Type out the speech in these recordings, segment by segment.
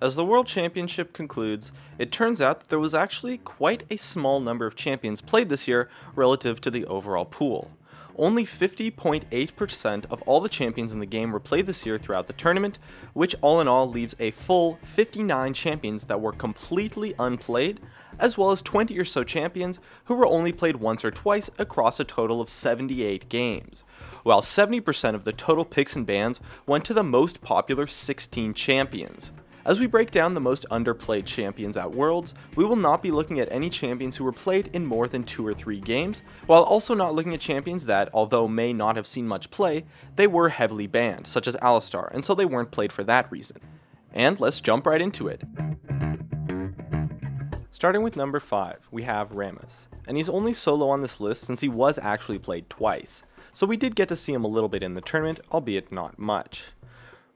As the World Championship concludes, it turns out that there was actually quite a small number of champions played this year relative to the overall pool. Only 50.8% of all the champions in the game were played this year throughout the tournament, which all in all leaves a full 59 champions that were completely unplayed, as well as 20 or so champions who were only played once or twice across a total of 78 games, while 70% of the total picks and bans went to the most popular 16 champions. As we break down the most underplayed champions at Worlds, we will not be looking at any champions who were played in more than 2 or 3 games, while also not looking at champions that, although may not have seen much play, they were heavily banned, such as Alistar, and so they weren't played for that reason. And let's jump right into it. Starting with number 5, we have Rammus, and he's only solo on this list since he was actually played twice, so we did get to see him a little bit in the tournament, albeit not much.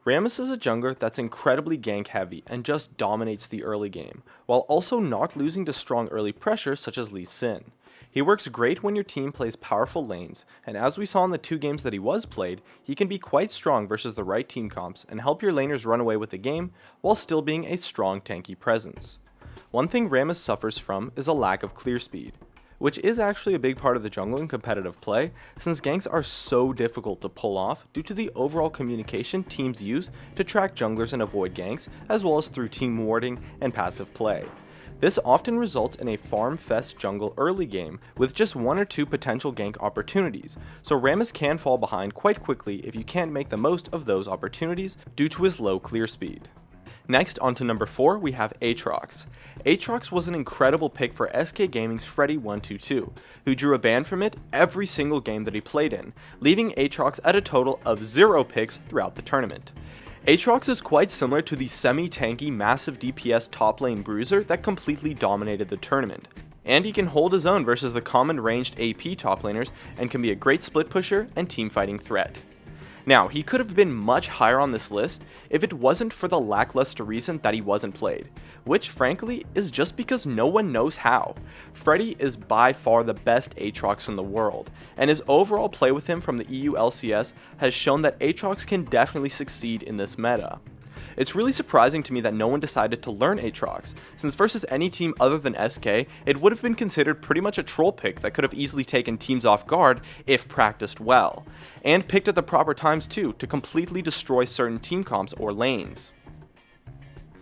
Rammus is a jungler that's incredibly gank heavy and just dominates the early game, while also not losing to strong early pressure such as Lee Sin. He works great when your team plays powerful lanes, and as we saw in the 2 games that he was played, he can be quite strong versus the right team comps and help your laners run away with the game while still being a strong tanky presence. One thing Rammus suffers from is a lack of clear speed, which is actually a big part of the jungle in competitive play, since ganks are so difficult to pull off due to the overall communication teams use to track junglers and avoid ganks, as well as through team warding and passive play. This often results in a farm fest jungle early game with just 1 or 2 potential gank opportunities, so Rammus can fall behind quite quickly if you can't make the most of those opportunities due to his low clear speed. Next, on to number 4, we have Aatrox. Aatrox was an incredible pick for SK Gaming's Freddy122, who drew a ban from it every single game that he played in, leaving Aatrox at a total of 0 picks throughout the tournament. Aatrox is quite similar to the semi-tanky massive DPS top lane bruiser that completely dominated the tournament, and he can hold his own versus the common ranged AP top laners and can be a great split pusher and teamfighting threat. Now, he could have been much higher on this list if it wasn't for the lackluster reason that he wasn't played, which frankly is just because no one knows how. Freddy is by far the best Aatrox in the world, and his overall play with him from the EU LCS has shown that Aatrox can definitely succeed in this meta. It's really surprising to me that no one decided to learn Aatrox, since versus any team other than SK, it would have been considered pretty much a troll pick that could have easily taken teams off guard if practiced well, and picked at the proper times too to completely destroy certain team comps or lanes.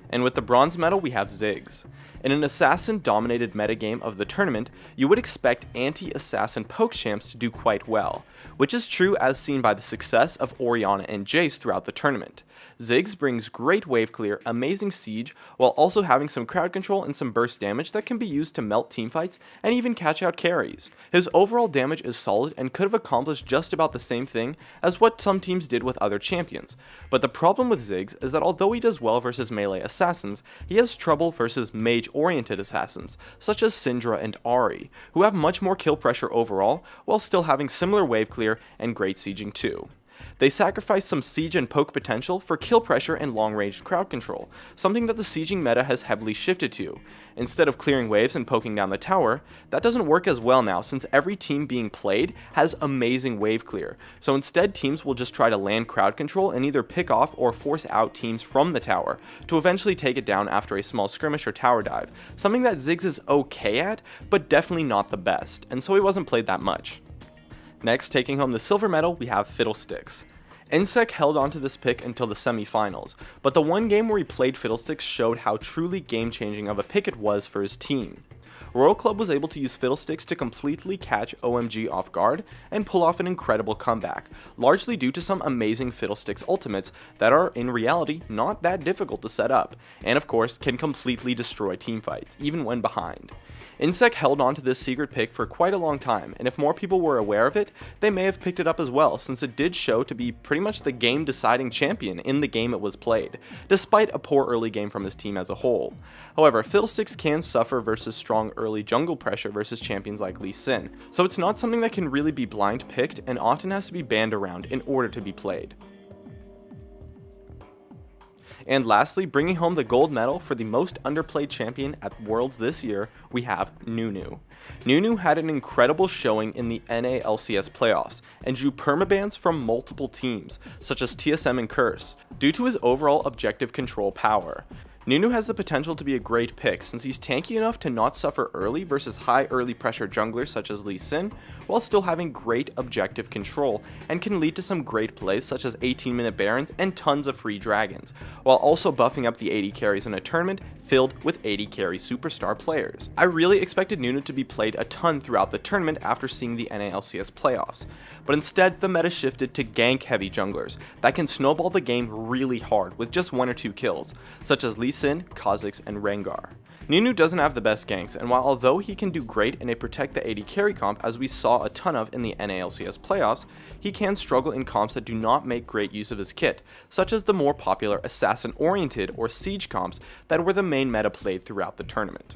And with the bronze medal we have Ziggs. In an assassin-dominated metagame of the tournament, you would expect anti-assassin poke champs to do quite well, which is true as seen by the success of Orianna and Jace throughout the tournament. Ziggs brings great wave clear, amazing siege, while also having some crowd control and some burst damage that can be used to melt teamfights and even catch out carries. His overall damage is solid and could have accomplished just about the same thing as what some teams did with other champions, but the problem with Ziggs is that although he does well versus melee assassins, he has trouble versus mage-oriented assassins, such as Syndra and Ahri, who have much more kill pressure overall, while still having similar wave clear and great sieging too. They sacrifice some siege and poke potential for kill pressure and long-range crowd control, something that the sieging meta has heavily shifted to. Instead of clearing waves and poking down the tower, that doesn't work as well now since every team being played has amazing wave clear, so instead teams will just try to land crowd control and either pick off or force out teams from the tower, to eventually take it down after a small skirmish or tower dive, something that Ziggs is okay at, but definitely not the best, and so he wasn't played that much. Next, taking home the silver medal, we have Fiddlesticks. Insec held onto this pick until the semi-finals, but the one game where he played Fiddlesticks showed how truly game-changing of a pick it was for his team. Royal Club was able to use Fiddlesticks to completely catch OMG off guard and pull off an incredible comeback, largely due to some amazing Fiddlesticks ultimates that are in reality not that difficult to set up, and of course can completely destroy teamfights, even when behind. Insec held on to this secret pick for quite a long time, and if more people were aware of it, they may have picked it up as well, since it did show to be pretty much the game-deciding champion in the game it was played, despite a poor early game from his team as a whole. However, Fiddlesticks can suffer versus strong early jungle pressure versus champions like Lee Sin, so it's not something that can really be blind picked and often has to be banned around in order to be played. And lastly, bringing home the gold medal for the most underplayed champion at Worlds this year, we have Nunu. Nunu had an incredible showing in the NA LCS playoffs and drew permabans from multiple teams, such as TSM and Curse, due to his overall objective control power. Nunu has the potential to be a great pick since he's tanky enough to not suffer early versus high early pressure junglers such as Lee Sin, while still having great objective control, and can lead to some great plays such as 18-minute Barons and tons of free dragons, while also buffing up the 80 carries in a tournament filled with 80 carry superstar players. I really expected Nunu to be played a ton throughout the tournament after seeing the NALCS playoffs, but instead the meta shifted to gank heavy junglers that can snowball the game really hard with just 1 or 2 kills, such as Lee Sin, Kha'Zix, and Rengar. Nunu doesn't have the best ganks, and while although he can do great in a protect the 80 carry comp as we saw a ton of in the NALCS playoffs, he can struggle in comps that do not make great use of his kit, such as the more popular assassin oriented or siege comps that were the main meta played throughout the tournament.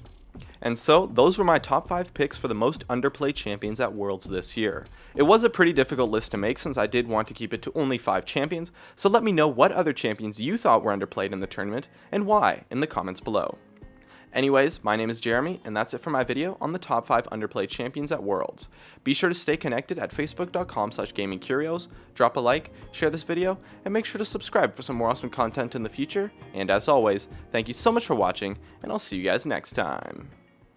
And so, those were my top 5 picks for the most underplayed champions at Worlds this year. It was a pretty difficult list to make since I did want to keep it to only 5 champions, so let me know what other champions you thought were underplayed in the tournament, and why, in the comments below. Anyways, my name is Jeremy, and that's it for my video on the top 5 underplayed champions at Worlds. Be sure to stay connected at facebook.com/gamingcurios, drop a like, share this video, and make sure to subscribe for some more awesome content in the future. And as always, thank you so much for watching, and I'll see you guys next time.